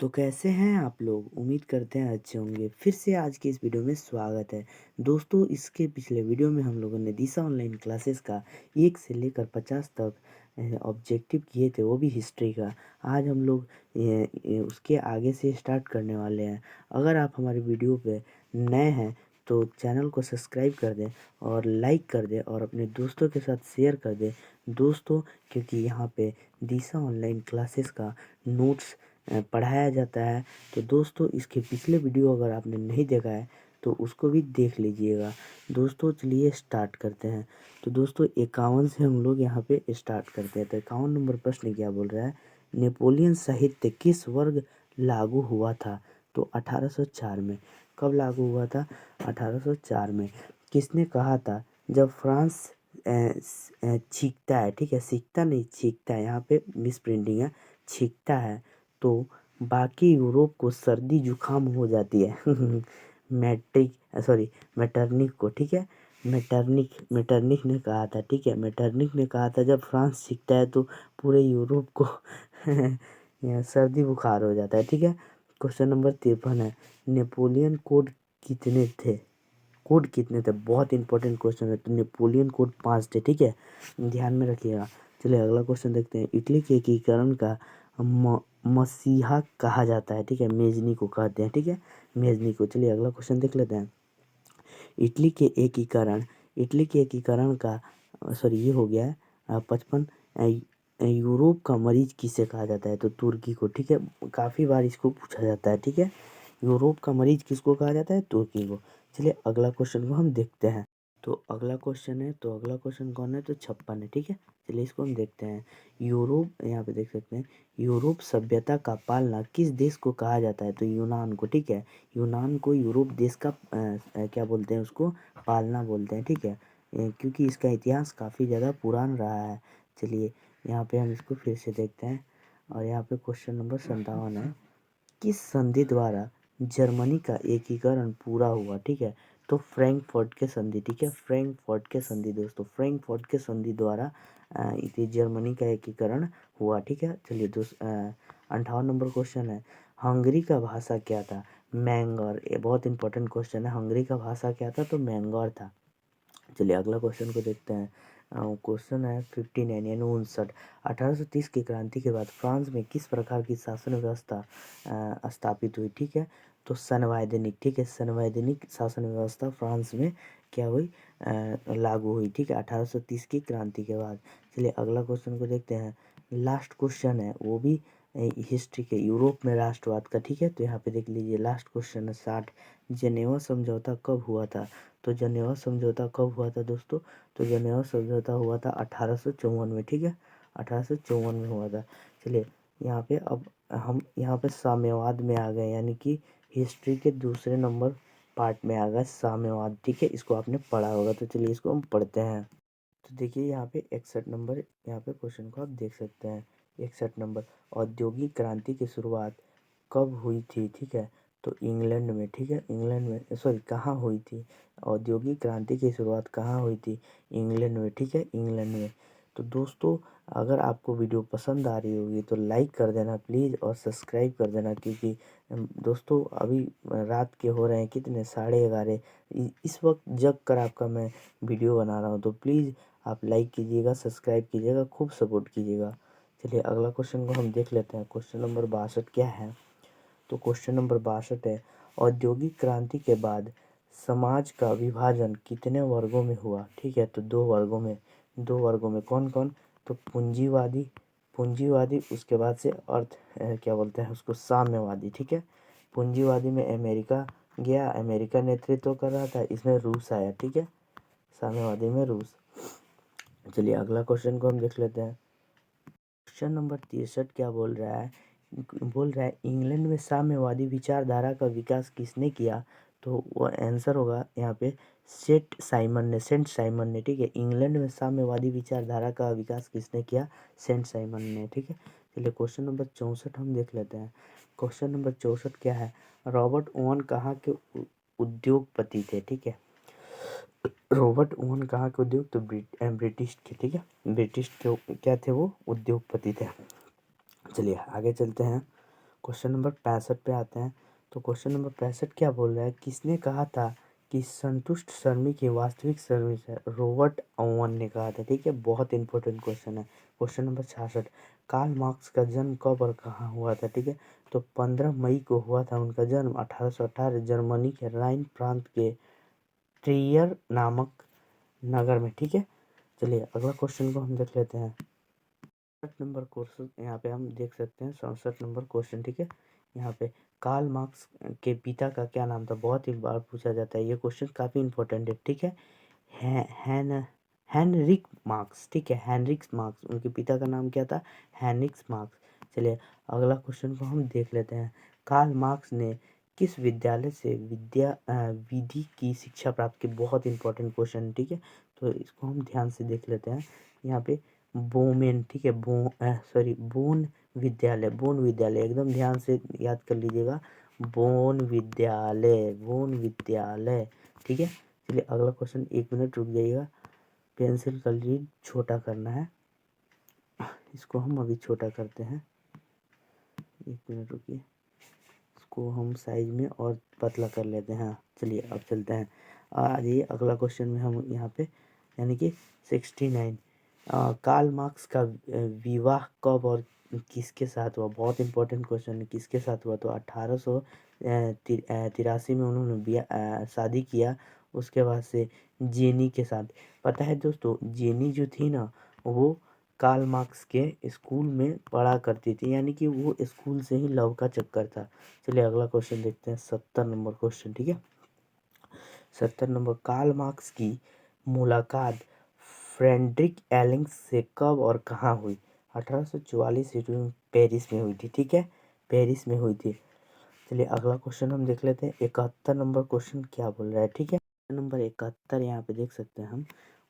तो कैसे हैं आप लोग? उम्मीद करते हैं अच्छे होंगे। फिर से आज की इस वीडियो में स्वागत है। दोस्तों, इसके पिछले वीडियो में हम लोगों ने दिशा ऑनलाइन क्लासेस का 1 से लेकर 50 तक ऑब्जेक्टिव किए थे, वो भी हिस्ट्री का। आज हम लोग उसके आगे से स्टार्ट करने वाले हैं। अगर आप हमारी वीडियो पे नए हैं तो चैनल को सब्सक्राइब कर दें और लाइक कर दें और अपने दोस्तों के साथ शेयर कर दें दोस्तों, क्योंकि यहाँ पे दिशा ऑनलाइन क्लासेस का नोट्स पढ़ाया जाता है। तो दोस्तों, इसके पिछले वीडियो अगर आपने नहीं देखा है तो उसको भी देख लीजिएगा। दोस्तों, चलिए स्टार्ट करते हैं। तो दोस्तों, 51 से हम लोग यहाँ पे स्टार्ट करते हैं। तो 51 नंबर प्रश्न क्या बोल रहा है? नेपोलियन साहित्य किस वर्ग लागू हुआ था? तो 1804 में। कब लागू हुआ था? 1804 में। किसने कहा था? जब फ्रांस छींकता है, ठीक है, सीखता नहीं छींकता है, यहाँ पे मिस प्रिंटिंग है, छींकता है तो बाकी यूरोप को सर्दी जुकाम हो जाती है। मैट्रिक सॉरी मेटरनिक को, ठीक है, मेटरनिक ने कहा था, ठीक है, मेटरनिक ने कहा था जब फ्रांस सीखता है तो पूरे यूरोप को सर्दी बुखार हो जाता है, ठीक है। क्वेश्चन नंबर 53 है, नेपोलियन कोड कितने थे? कोड कितने थे? बहुत इंपॉर्टेंट क्वेश्चन है। तो नेपोलियन कोड 5 थे, ठीक है, ध्यान में रखिएगा। चलिए अगला क्वेश्चन देखते हैं। इटली के एकीकरण का मसीहा कहा जाता है, ठीक है, मेजनी को कहते हैं, ठीक है, मेजनी को। चलिए अगला क्वेश्चन देख लेते हैं। इटली के एकीकरण इटली के एकीकरण का सॉरी ये हो गया है 55। यूरोप का मरीज किसे कहा जाता है? तो तुर्की को, ठीक है, काफ़ी बार इसको पूछा जाता है, ठीक है। यूरोप का मरीज किसको कहा जाता है? तुर्की को। चलिए अगला क्वेश्चन को हम देखते हैं। तो अगला क्वेश्चन कौन है? तो 56 है, ठीक है। चलिए इसको हम देखते हैं। यूरोप, यहाँ पे देख सकते हैं, यूरोप सभ्यता का पालना किस देश को कहा जाता है? तो यूनान को, ठीक है। यूनान को यूरोप देश का क्या बोलते हैं? उसको पालना बोलते हैं, ठीक है। क्योंकि इसका इतिहास काफ़ी ज़्यादा पुरान रहा है। चलिए यहाँ पे हम इसको फिर से देखते हैं और यहाँ पे क्वेश्चन नंबर 57 है। किस संधि द्वारा जर्मनी का एकीकरण पूरा हुआ? ठीक है, तो फ्रैंकफर्ट के संधि, ठीक है, फ्रैंकफर्ट के संधि दोस्तों, फ्रैंकफर्ट के संधि द्वारा इसे जर्मनी का एकीकरण हुआ, ठीक है। चलिए 58 नंबर क्वेश्चन है, हंगरी का भाषा क्या था? मैंगर। ये बहुत इंपॉर्टेंट क्वेश्चन है। हंगरी का भाषा क्या था? तो मैंगर था। चलिए अगला क्वेश्चन को देखते हैं। क्वेश्चन है 59 यानी 59। 1830 की क्रांति के बाद फ्रांस में किस प्रकार की शासन व्यवस्था स्थापित हुई? ठीक है, तो संवैधानिक, ठीक है, संवैधानिक शासन व्यवस्था फ्रांस में क्या हुई? लागू हुई, ठीक है, 1830 की क्रांति के बाद। चलिए अगला क्वेश्चन को देखते हैं। लास्ट क्वेश्चन है, वो भी हिस्ट्री के, यूरोप में राष्ट्रवाद का, ठीक है। तो यहाँ पे देख लीजिए लास्ट क्वेश्चन है 60। जेनेवा समझौता कब हुआ था? तो जेनेवा समझौता कब हुआ था दोस्तों? तो जेनेवा समझौता हुआ था 1854 में, ठीक है, 1854 में हुआ था। चलिए यहाँ पे अब हम यहाँ पे साम्यवाद में आ गए, यानी कि हिस्ट्री के दूसरे नंबर पार्ट में आ गए साम्यवाद, ठीक है। इसको आपने पढ़ा होगा, तो चलिए इसको हम पढ़ते हैं। तो देखिए यहाँ पे 61 नंबर, यहाँ पे क्वेश्चन को आप देख सकते हैं। 61 नंबर, औद्योगिक क्रांति की शुरुआत कब हुई थी? ठीक है, तो इंग्लैंड में, ठीक है, इंग्लैंड में, सॉरी, कहाँ हुई थी? औद्योगिक क्रांति की शुरुआत कहाँ हुई थी? इंग्लैंड में, ठीक है, इंग्लैंड में। तो दोस्तों, अगर आपको वीडियो पसंद आ रही होगी तो लाइक कर देना प्लीज़ और सब्सक्राइब कर देना, क्योंकि दोस्तों अभी रात के हो रहे हैं कितने, 11:30। इस वक्त जग कर आपका मैं वीडियो बना रहा हूँ, तो प्लीज़ आप लाइक कीजिएगा, सब्सक्राइब कीजिएगा, खूब सपोर्ट कीजिएगा। चलिए अगला क्वेश्चन को हम देख लेते हैं। क्वेश्चन नंबर 62 क्या है? तो क्वेश्चन नंबर 62 है, औद्योगिक क्रांति के बाद समाज का विभाजन कितने वर्गों में हुआ? ठीक है, तो 2 वर्गों में। 2 वर्गों में कौन कौन? तो पूंजीवादी, उसके बाद से क्या बोलते हैं उसको, साम्यवादी, ठीक है। पूंजीवादी में अमेरिका गया, अमेरिका नेतृत्व कर रहा था, इसमें रूस आया, ठीक है, साम्यवादी में रूस। चलिए अगला क्वेश्चन को हम देख लेते हैं। क्वेश्चन नंबर 63 क्या बोल रहा है? बोल रहा है इंग्लैंड में साम्यवादी विचारधारा का विकास किसने किया? तो वो आंसर होगा यहाँ पे सेंट साइमन ने, ठीक है। इंग्लैंड में साम्यवादी विचारधारा का विकास किसने किया? सेंट साइमन ने, ठीक है। चलिए क्वेश्चन नंबर 64 हम देख लेते हैं। क्वेश्चन नंबर 64 क्या है? रॉबर्ट ओवन कहाँ के उद्योगपति थे? ठीक है, रॉबर्ट ओवन कहाँ के उद्योग, तो ब्रिटिश के, ठीक है, ब्रिटिश के क्या थे? वो उद्योगपति थे। चलिए आगे चलते हैं। क्वेश्चन नंबर 65 पे आते हैं। तो क्वेश्चन नंबर 65 क्या बोल रहा है, किसने कहा था कि संतुष्ट श्रमिक ही वास्तविक श्रमिक है? रॉबर्ट ओवन ने कहा था। ठीक है, बहुत इंपॉर्टेंट क्वेश्चन है। क्वेश्चन नंबर 66, कार्ल मार्क्स का जन्म कब और कहाँ हुआ था? ठीक है, तो 15 मई को हुआ था उनका जन्म 1818 जर्मनी के राइन प्रांत के ट्रियर नामक नगर में। ठीक है, चलिए अगला क्वेश्चन को हम देख लेते हैं। 67 नंबर क्वेश्चन यहाँ पे हम देख सकते हैं, 67 नंबर क्वेश्चन। ठीक है, यहाँ पे कार्ल मार्क्स के पिता का क्या नाम था? बहुत ही बार पूछा जाता है ये क्वेश्चन, काफ़ी इंपॉर्टेंट है। ठीक है, हैन हेनरिक मार्क्स। ठीक है, हेनरिक्स मार्क्स, उनके पिता का नाम क्या था? Henriques marks. चलिए अगला क्वेश्चन को हम देख लेते हैं। कार्ल मार्क्स ने किस विद्यालय से विधि की शिक्षा प्राप्त की? बहुत इंपॉर्टेंट क्वेश्चन है। ठीक है, तो इसको हम ध्यान से देख लेते हैं। यहाँ पे बोमेन, ठीक है, बोन विद्यालय एकदम ध्यान से याद कर लीजिएगा, बोन विद्यालय। ठीक है, चलिए अगला क्वेश्चन, 1 मिनट रुक जाइएगा, पेंसिल का लीड छोटा करना है, इसको हम अभी छोटा करते हैं। 1 मिनट रुकिए, इसको हम साइज में और पतला कर लेते हैं। चलिए अब चलते हैं। आज ये अगला क्वेश्चन में हम यहाँ पे यानी कि 69, कार्ल मार्क्स का विवाह कब और किसके साथ हुआ? बहुत इंपॉर्टेंट क्वेश्चन है, किसके साथ हुआ? तो 1883 में उन्होंने शादी किया, उसके बाद से जेनी के साथ। पता है दोस्तों, जेनी जो थी ना, वो कार्ल मार्क्स के स्कूल में पढ़ा करती थी, यानी कि वो स्कूल से ही लव का चक्कर था। चलिए अगला क्वेश्चन देखते हैं, 70 नंबर क्वेश्चन। ठीक है, 70 नंबर, कार्ल मार्क्स की मुलाकात फ्रेडरिक एलिंग्स से कब और कहाँ हुई? 1844 ईस्वी में पेरिस में हुई थी। ठीक है, पेरिस में हुई थी। चलिए अगला क्वेश्चन हम देख लेते हैं, 71 नंबर क्वेश्चन क्या बोल रहा है? ठीक है, नंबर 71 यहाँ पे देख सकते हैं हम।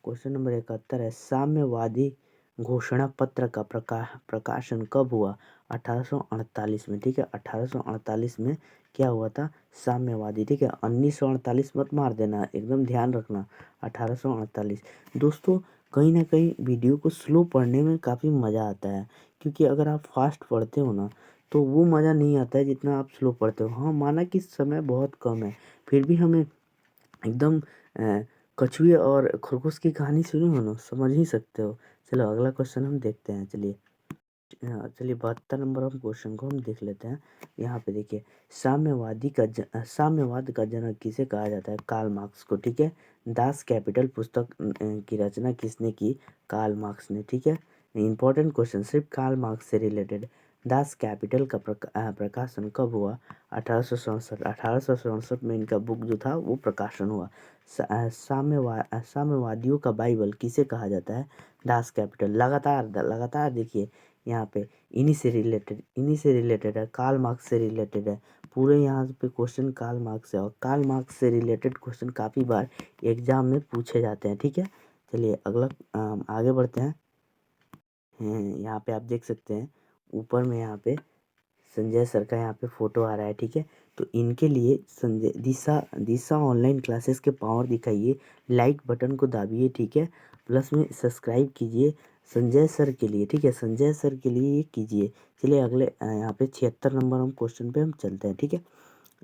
क्वेश्चन नंबर 71 है, साम्यवादी घोषणा पत्र का प्रकाशन कब हुआ? 1848 में। ठीक है, 1848 में क्या हुआ था? साम्यवादी। ठीक है, 1948 मत मार देना, एकदम ध्यान रखना, 1848। दोस्तों, कहीं ना कहीं वीडियो को स्लो पढ़ने में काफ़ी मज़ा आता है, क्योंकि अगर आप फास्ट पढ़ते हो ना, तो वो मज़ा नहीं आता है जितना आप स्लो पढ़ते हो। हाँ, माना कि समय बहुत कम है, फिर भी हमें एकदम कछुए और खरगोश की कहानी सुनी हो ना, समझ ही सकते हो। चलो अगला क्वेश्चन हम देखते हैं। चलिए चलिए 72 नंबर हम क्वेश्चन को हम देख लेते हैं। यहाँ पे देखिए, साम्यवाद का जनक किसे कहा जाता है? कार्ल मार्क्स को। ठीक है, दास कैपिटल पुस्तक की रचना किसने की? कार्ल मार्क्स ने। ठीक है, इंपॉर्टेंट क्वेश्चन, सिर्फ कार्ल मार्क्स से रिलेटेड। दास कैपिटल का प्रकाशन कब हुआ? 1867। 1867 में इनका बुक जो था वो प्रकाशन हुआ। साम्यवादियों का बाइबल किसे कहा जाता है? Das Kapital. लगातार देखिए, यहाँ पे इन्हीं से रिलेटेड है, कार्ल मार्क्स से रिलेटेड है। पूरे यहाँ पे क्वेश्चन कार्ल मार्क्स है, और कार्ल मार्क्स से रिलेटेड क्वेश्चन काफ़ी बार एग्जाम में पूछे जाते हैं। ठीक है, चलिए अगला आगे बढ़ते हैं। यहाँ पे आप देख सकते हैं, ऊपर में यहाँ पे संजय सर का यहाँ पे फोटो आ रहा है। ठीक है, तो इनके लिए संजय दिशा दिशा ऑनलाइन क्लासेस के पावर दिखाइए, लाइक बटन को दाबिए। ठीक है, प्लस में सब्सक्राइब कीजिए संजय सर के लिए। ठीक है, संजय सर के लिए ये कीजिए। चलिए अगले यहाँ पे 76 नंबर हम क्वेश्चन पे हम चलते हैं। ठीक है,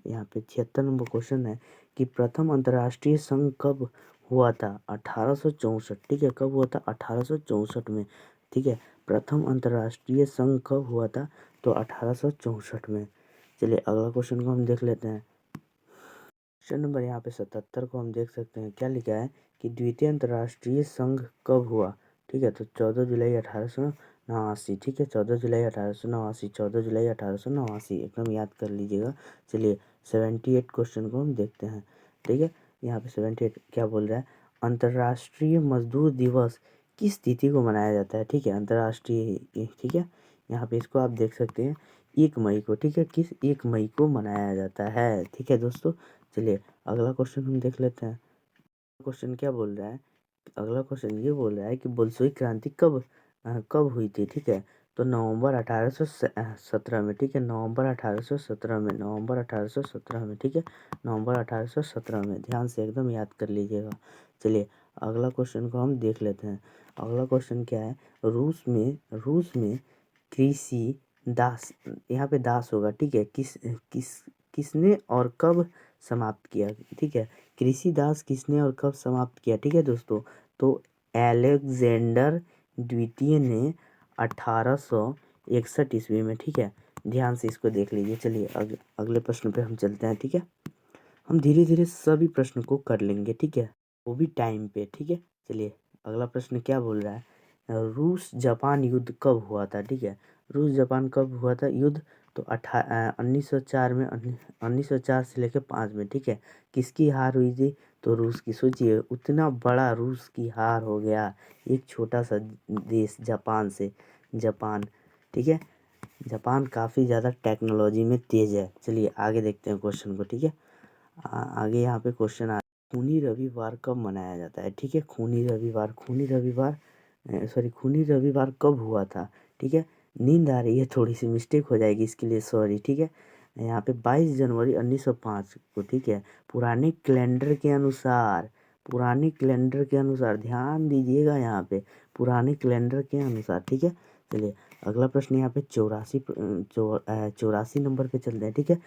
यहाँ पे 76 नंबर क्वेश्चन है कि प्रथम अंतर्राष्ट्रीय संघ कब हुआ था? 1864। ठीक है, कब हुआ था? 1864 में। ठीक है, प्रथम अंतर्राष्ट्रीय संघ कब हुआ था? तो 1864 में। चलिए अगला क्वेश्चन को हम देख लेते हैं। क्वेश्चन नंबर यहाँ पे 77 को हम देख सकते हैं, क्या लिखा है कि द्वितीय अंतर्राष्ट्रीय संघ कब हुआ? ठीक है, तो 14 जुलाई 1889। ठीक है, 14 जुलाई 1889, 14 जुलाई 1889, एकदम याद कर लीजिएगा। चलिए 78 क्वेश्चन को हम देखते हैं। ठीक है, यहाँ पे 78 क्या बोल रहा है? अंतर्राष्ट्रीय मजदूर दिवस किस तिथि को मनाया जाता है? ठीक है, अंतर्राष्ट्रीय। ठीक है, यहाँ पे इसको आप देख सकते हैं, 1 मई को। ठीक है, किस 1 मई को मनाया जाता है? ठीक है दोस्तों, चलिए अगला क्वेश्चन हम देख लेते हैं। क्वेश्चन क्या बोल रहा है? अगला क्वेश्चन ये बोल रहा है कि बोल्शेविक क्रांति कब हुई थी? ठीक है, तो नवंबर 1817 में। ठीक है, नवंबर 1817 में, नवंबर 1817 में। ठीक है, नवंबर 1817 में, ध्यान से एकदम याद कर लीजिएगा। चलिए अगला क्वेश्चन को हम देख लेते हैं। अगला क्वेश्चन क्या है? रूस में कृषि दास, यहाँ पे दास होगा, ठीक है। किसने और कब समाप्त किया, ठीक है। कृषि दास किसने और कब समाप्त किया, ठीक है दोस्तों। तो अलेक्जेंडर द्वितीय ने 1861 ईस्वी में, ठीक है। ध्यान से इसको देख लीजिए। चलिए अगले प्रश्न पे हम चलते हैं, ठीक है। हम धीरे धीरे सभी प्रश्न को कर लेंगे, ठीक है, वो भी टाइम पे, ठीक है। चलिए अगला प्रश्न क्या बोल रहा है, रूस जापान युद्ध कब हुआ था, ठीक है। रूस जापान कब हुआ था युद्ध, तो 1904 में, 1904 से लेकर 5 में, ठीक है। किसकी हार हुई थी, तो रूस की। सोचिए उतना बड़ा रूस की हार हो गया एक छोटा सा देश जापान से। जापान, ठीक है। जापान काफ़ी ज़्यादा टेक्नोलॉजी में तेज़ है। चलिए आगे देखते हैं क्वेश्चन को, ठीक है। आगे यहाँ पे क्वेश्चन आ, खूनी रविवार कब मनाया जाता है, ठीक है। खूनी रविवार कब हुआ था, ठीक है। नींद आ रही है, थोड़ी सी मिस्टेक हो जाएगी, इसके लिए सॉरी, ठीक है। यहाँ पे 22 जनवरी 1905 को, ठीक है। पुराने कैलेंडर के अनुसार, ध्यान दीजिएगा यहाँ पे, पुराने कैलेंडर के अनुसार, ठीक है। चलिए अगला प्रश्न यहाँ पे 84 नंबर पे चलते हैं, ठीक है।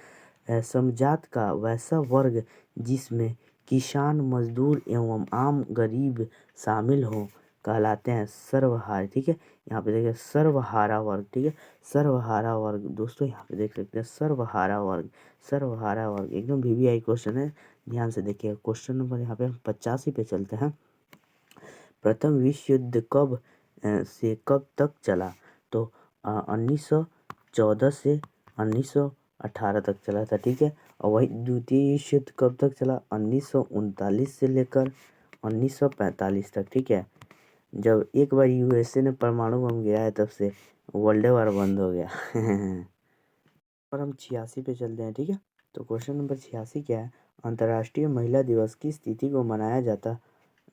समजात का वैसा वर्ग जिसमें किसान, मजदूर एवं आम गरीब शामिल हों कहलाते हैं सर्वहारा, ठीक है। यहाँ पे देखिए सर्वहारा वर्ग, ठीक है। सर्वहारा वर्ग दोस्तों यहाँ पे देख सकते हैं सर्वहारा वर्ग एकदम वीवीआई क्वेश्चन है, ध्यान से देखिए। क्वेश्चन नंबर यहाँ पे हम 85 पे चलते हैं। प्रथम विश्व युद्ध कब से कब तक चला, तो 1914 से 1918 तक चला था, ठीक है। और वही द्वितीय विश्व युद्ध कब तक चला, 1939 से लेकर 1945 तक, ठीक है। जब एक बार यूएसए ने परमाणु बम गिराया तब से वर्ल्ड वार बंद हो गया। और हम 86 पे चलते हैं, ठीक है। तो क्वेश्चन नंबर 86 क्या है, अंतर्राष्ट्रीय महिला दिवस किस तिथि को मनाया जाता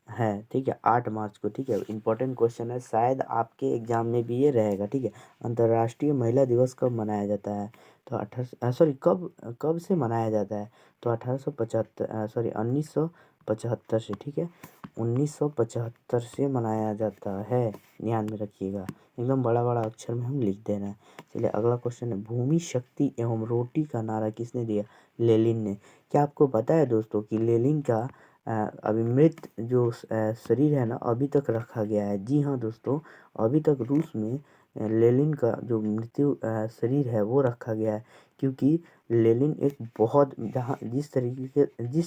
है, ठीक है। 8 मार्च को, ठीक है। इंपॉर्टेंट क्वेश्चन है, शायद आपके एग्जाम में भी ये रहेगा, ठीक है। अंतर्राष्ट्रीय महिला दिवस कब मनाया जाता है, तो 18 सॉरी कब कब से मनाया जाता है, तो 1975 से, ठीक है। 1975 से मनाया जाता है, ध्यान में रखिएगा, एकदम बड़ा बड़ा अक्षर में हम लिख दे रहे हैं। चलिए अगला क्वेश्चन है, भूमि, शक्ति एवं रोटी का नारा किसने दिया, लेनिन ने। क्या आपको पता है दोस्तों कि लेनिन का अभी मृत जो शरीर है ना अभी तक रखा गया है। जी हाँ दोस्तों, अभी तक रूस में लेनिन का जो मृत्यु शरीर है वो रखा गया है, क्योंकि लेनिन एक बहुत, जहाँ जिस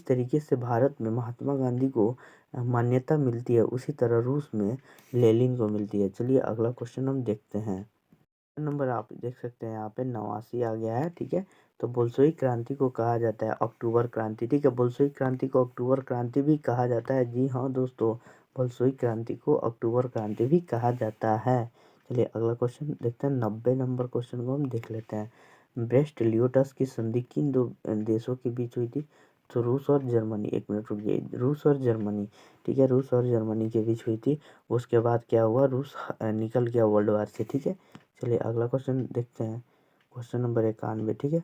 तरीके से भारत में महात्मा गांधी को मान्यता मिलती है उसी तरह रूस में लेनिन को मिलती है। चलिए अगला क्वेश्चन हम देखते हैं। नंबर आप देख सकते हैं यहाँ पे 89 आ गया है, ठीक है। तो बोल्शेविक क्रांति को कहा जाता है अक्टूबर क्रांति, ठीक है। बोल्शेविक क्रांति को अक्टूबर क्रांति भी कहा जाता है, जी हाँ दोस्तों, बोल्शेविक क्रांति को अक्टूबर क्रांति भी कहा जाता है। चलिए अगला क्वेश्चन देखते हैं, 90 नंबर क्वेश्चन को हम देख लेते हैं। ब्रेस्ट लियोटस की संधि किन दो देशों के बीच हुई थी, तो रूस और जर्मनी। एक मिनट रुकिए, रूस और जर्मनी, ठीक है, रूस और जर्मनी के बीच हुई थी। उसके बाद क्या हुआ, रूस निकल गया वर्ल्ड वार से, ठीक है। चलिए अगला क्वेश्चन देखते हैं, क्वेश्चन नंबर 91, ठीक है।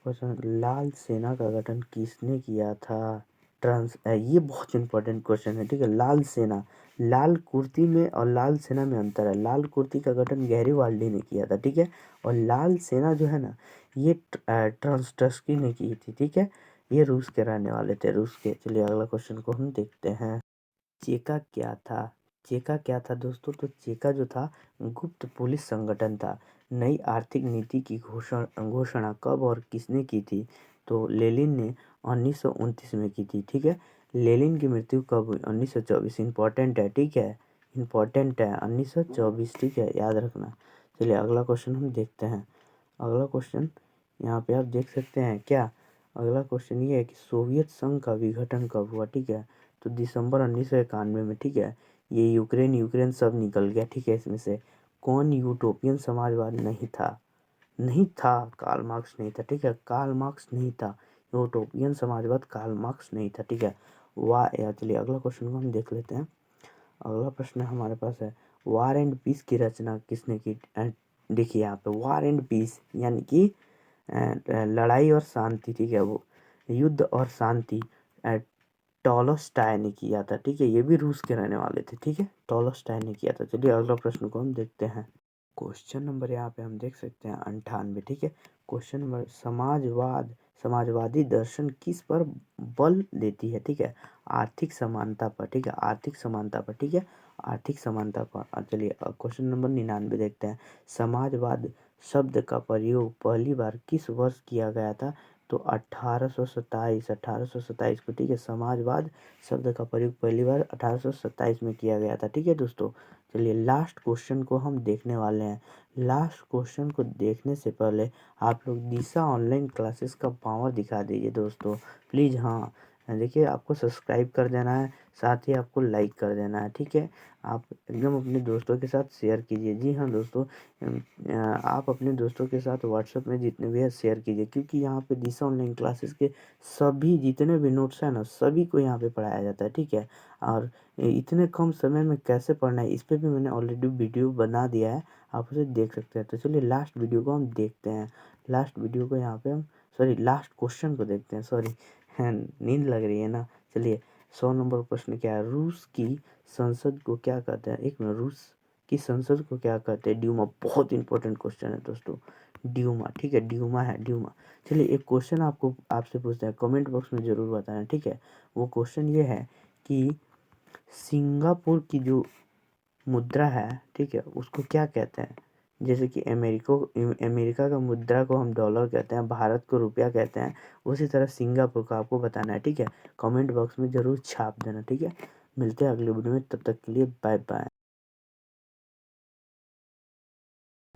क्वेश्चन, लाल सेना का गठन किसने किया था, ये बहुत इंपॉर्टेंट क्वेश्चन है, ठीक है। लाल सेना, लाल कुर्ती में और लाल सेना में अंतर है। लाल कुर्ती का गठन गैरीवाल्डी ने किया था, ठीक है। और लाल सेना जो है ना, ये ट्रांसटस्की ने की थी, ठीक है। ये रूस के रहने वाले थे, रूस के। चलिए अगला क्वेश्चन को हम देखते हैं। चेका क्या था, चेका क्या था दोस्तों, तो चेका जो था गुप्त पुलिस संगठन था। नई आर्थिक नीति की घोषणा कब और किसने की थी, तो लेनिन ने 1929 में की थी, ठीक है। लेनिन की मृत्यु कब हुई, 1924, इंपॉर्टेंट है, ठीक है, इंपॉर्टेंट है, 1924, ठीक है, याद रखना। चलिए अगला क्वेश्चन हम देखते हैं। अगला क्वेश्चन यहाँ पे आप देख सकते हैं क्या, अगला क्वेश्चन ये है कि सोवियत संघ का विघटन कब हुआ, ठीक है। तो दिसंबर 1991 में, ठीक है। ये यूक्रेन सब निकल गया, ठीक है। इसमें से कौन यूटोपियन समाजवाद नहीं था, कार्ल मार्क्स नहीं था, ठीक है। कार्ल मार्क्स नहीं था, यूटोपियन समाजवाद कार्ल मार्क्स नहीं था, ठीक है। चलिए अगला क्वेश्चन को हम देख लेते हैं। अगला प्रश्न हमारे पास है, वार एंड पीस की रचना किसने की। देखिए यहाँ पे वार एंड पीस यानी कि लड़ाई और शांति, ठीक है, वो युद्ध और शांति, टॉलस्टॉय ने किया था, ठीक है। ये भी रूस के रहने वाले थे, ठीक है, टॉलस्टॉय ने किया था। चलिए अगला प्रश्न को हम देखते हैं। क्वेश्चन नंबर यहाँ पे हम देख सकते हैं 98। ठीक है, क्वेश्चन नंबर समाजवादी दर्शन किस पर बल देती है? ठीक है, आर्थिक समानता पर। ठीक है, आर्थिक समानता पर। ठीक है, आर्थिक समानता पर। चलिए क्वेश्चन नंबर 99 देखते हैं। समाजवाद शब्द का प्रयोग पहली बार किस वर्ष किया गया था? तो 1827 को। ठीक है, समाजवाद शब्द का प्रयोग पहली बार 1827 में किया गया था। ठीक है दोस्तों, चलिए लास्ट क्वेश्चन को हम देखने वाले हैं। लास्ट क्वेश्चन को देखने से पहले आप लोग दिशा ऑनलाइन क्लासेस का पावर दिखा दीजिए दोस्तों, प्लीज़। हाँ देखिए, आपको सब्सक्राइब कर देना है, साथ ही आपको लाइक कर देना है। ठीक है, आप एकदम अपने दोस्तों के साथ शेयर कीजिए। जी हाँ दोस्तों, आप अपने दोस्तों के साथ व्हाट्सएप में जितने भी है शेयर कीजिए, क्योंकि यहाँ पे दिशा ऑनलाइन क्लासेस के सभी जितने भी नोट्स हैं ना, सभी को यहाँ पे पढ़ाया जाता है। ठीक है, और इतने कम समय में कैसे पढ़ना है इस पर भी मैंने ऑलरेडी वीडियो बना दिया है, आप उसे देख सकते हैं। तो चलिए लास्ट वीडियो को हम देखते हैं। लास्ट वीडियो को यहाँ पे हम लास्ट क्वेश्चन को देखते हैं। नींद लग रही है ना। चलिए 100 नंबर प्रश्न क्या है? रूस की संसद को क्या कहते हैं? एक मिनट, रूस की संसद को क्या कहते हैं? ड्यूमा। बहुत इंपॉर्टेंट क्वेश्चन है दोस्तों, ड्यूमा। ठीक है, ड्यूमा है, ड्यूमा। चलिए एक क्वेश्चन आपसे पूछते हैं, कमेंट बॉक्स में ज़रूर बताना। ठीक है, वो क्वेश्चन ये है कि सिंगापुर की जो मुद्रा है, ठीक है, उसको क्या कहते हैं? जैसे कि अमेरिका का मुद्रा को हम डॉलर कहते हैं, भारत को रुपया कहते हैं, उसी तरह सिंगापुर का आपको बताना है। ठीक है, कमेंट बॉक्स में ज़रूर छाप देना। ठीक है, मिलते हैं अगले वीडियो में, तब तक के लिए बाय बाय।